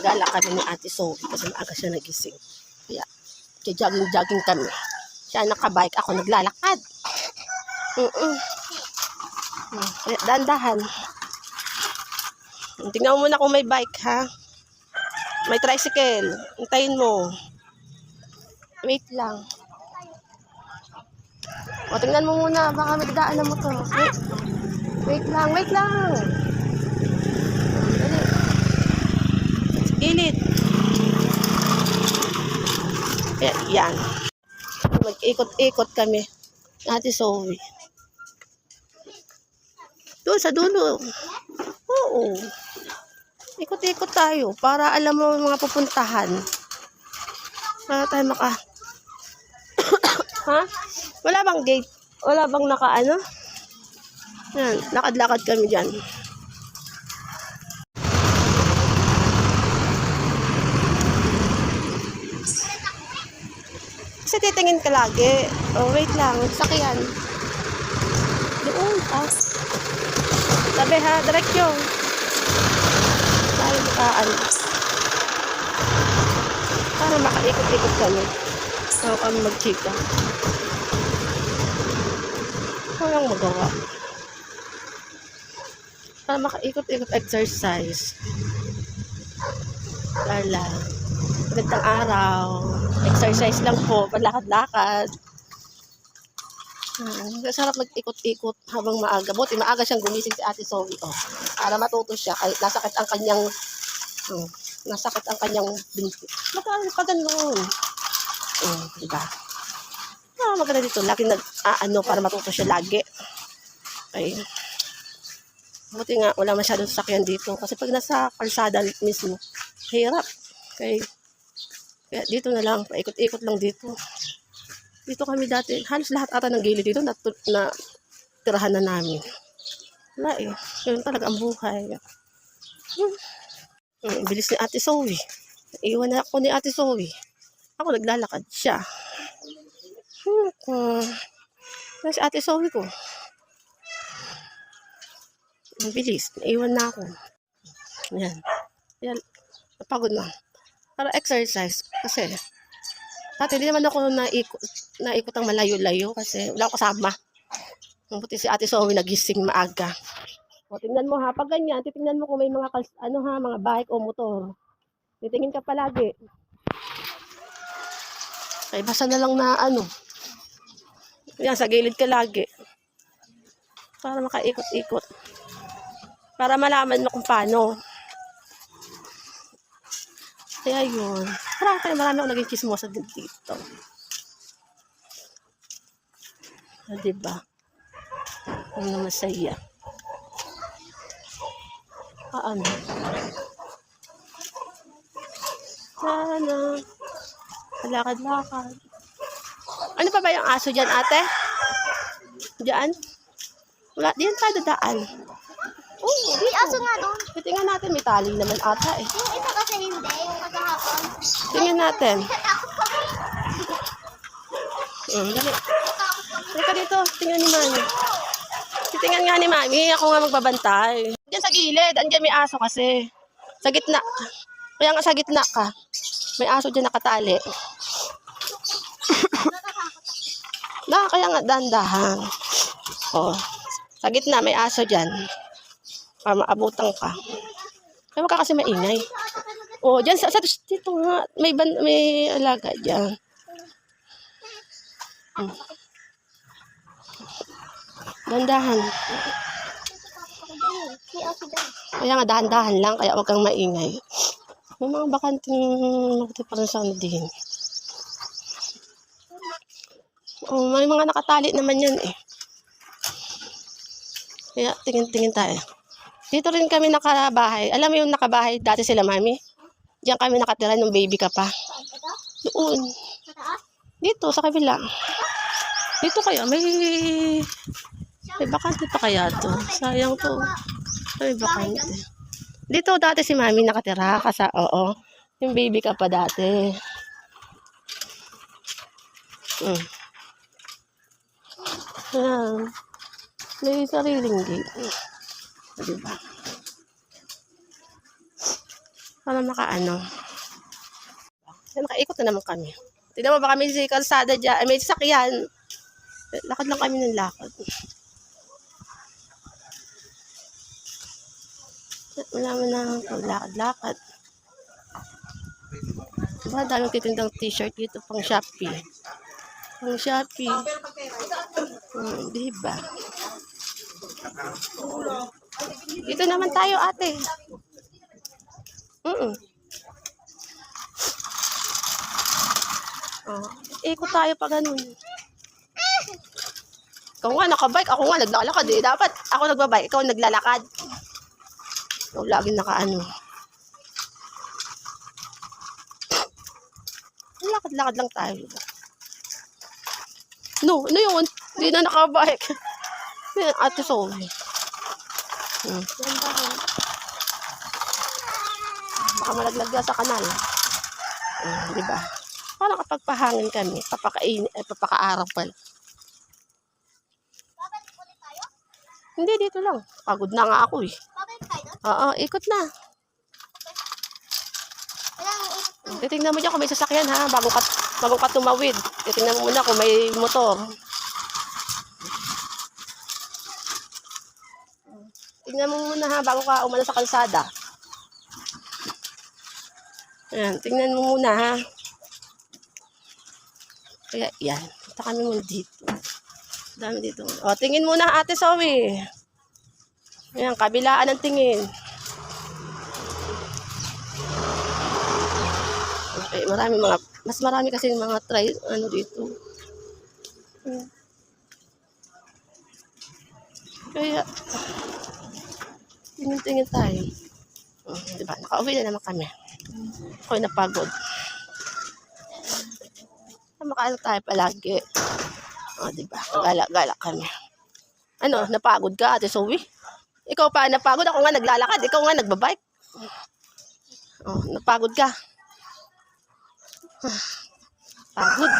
gala kami ni Ate Sophie kasi maaga siya nagising. Kaya, jogging kami. Siya nakabike, ako naglalakad. Kaya, dahan-dahan. Tingnan mo muna kung may bike, ha? May tricycle. Hintayin mo. Wait lang. O, tingnan mo muna. Baka magdaan na mo to. Wait lang. Dali. Gilid. Yan. Mag-ikot-ikot kami. Ate Zoe. Doon sa dulo. Oo. Ikot-ikot tayo para alam mo mga pupuntahan. Para tayo ha? Wala bang gate? Wala bang naka-ano? Yan, lakad-lakad kami dyan. Kasi titingin ka lagi. Oh, wait lang. Sakyan. Doon, Tabi ha, direksyon. Tayo para makaikot-ikot kami. Para kami magchika. Walang magawa. Para makaikot-ikot exercise. Lala. Magandang araw. Exercise lang po. Palakad-lakad. Sarap mag-ikot-ikot habang maaga. Buti maaga siyang gumising si Ate Zoe. Oh, para matuto siya. Kahit nasakit ang kanyang binti. Magkano. Diba? Maganda dito. Lagi para matuto siya lagi. Okay. Buti nga, wala masyadong sasakyan dito. Kasi pag nasa kalsada mismo, hirap. Okay. Kaya dito na lang. Paikot-ikot lang dito. Dito kami dati, halos lahat ata ng gilid dito na tirahan na namin. Wala eh. Ganun talaga ang buhay. Bilis ni Ate Zoe. Iwan na ako ni Ate Zoe. Ako naglalakad siya. Si Ate Zoe ko. Ang bilis. Iwan na ako. Yan. Napagod na. Para exercise. Kasi dati hindi naman ako naikot ang malayo-layo kasi wala akong kasama. Buti si Ate Zoe nagising maaga. O, tingnan mo ha, pag ganyan, titingnan mo kung may mga mga bike o motor. Titingin ka palagi. Ay, basta na lang na yan, sa gilid ka lagi. Para makaikot-ikot. Para malaman mo kung paano. Kaya yun. Marami ako naging chismosa dito. Diba? Ano masaya. Sana. Lakad-lakad. Ano pa ba yung aso dyan, ate? Diyan? Wala. Diyan tayo dadaan. Oh, may aso nga doon. Tingnan natin. May tali naman ata eh. Yung isa kasi hindi. Yung kasahapon. Tingnan natin. Natakot kami. Dali. Halika dito. Tingnan ni Mami. Tingnan nga ni Mami. Ako nga magbabantay. Diyan sa gilid. Andiyan may aso kasi. Sa gitna. Kaya nga sa gitna ka. May aso dyan nakatali. Kaya nga dandahan. Oh. Sa gitna may aso dyan. Para maabutan ka. Kaya wag ka kasi maingay. Oh, dyan sa dito nga. May alaga dyan. Dandahan. Kaya nga dahan-dahan lang. Kaya wag kang maingay. May mga bakanting magtiparan sa din. Oh, may mga nakatali naman yan eh. Kaya tingin-tingin tayo. Dito rin kami nakabahay. Alam mo yung nakabahay dati sila, Mami? Diyan kami nakatira nung baby ka pa. Doon. Dito, sa kabila. Dito kaya, may bakante pa kaya to. Sayang to. May bakante. Dito dati si Mami nakatira. Oo. Yung baby ka pa dati. Ayan. May sariling gate. Diba? Para makaano. Nakaikot na naman kami. Tignan mo ba kami sa kalsada dyan. Ay, may sasakyan. Lakad lang kami ng lakad. Wala mo na lakad-lakad. Diba, daming titindang t-shirt dito pang Shopee. Pang Shopee. Diba? Dito naman tayo, ate. Oh, ikot tayo pa ganun. Ikaw nga nakabike, ako nga naglalakad eh. Dapat ako nagbabike, ikaw naglalakad. Ikaw laging nakaano. Lakad-lakad lang tayo. No, ano yun? Hindi na nakabike. Ate Sophie. Baka malaglag ka sa kanal. Diba? Parang kapag pahangin kami, papakaaraw pala. Babalik ulit tayo? Hindi, dito lang. Pagod na nga ako eh. Babalik tayo? Oo, ikot na. Titingnan mo dyan kung may sasakyan ha, bago ka tumawid. Titingnan mo muna kung may motor. Tingnan mo muna ha, bago ka umano sa kalsada. Ayan, tingnan mo muna ha. Kaya yan, punta kami muna dito. Dami dito. O, tingin muna ate Zoe. Ayan, kabilaan ng tingin. Okay, mas marami kasi mga ano dito. Kaya, tingin-tingin tayo. Diba, nakauwi na naman kami. Ako'y napagod. Makaano tayo palagi. Diba, gala-gala kami. Ano, napagod ka, ate Zoe? Ikaw pa napagod, ako nga naglalakad, ikaw nga nagbabike. Napagod ka. Pagod.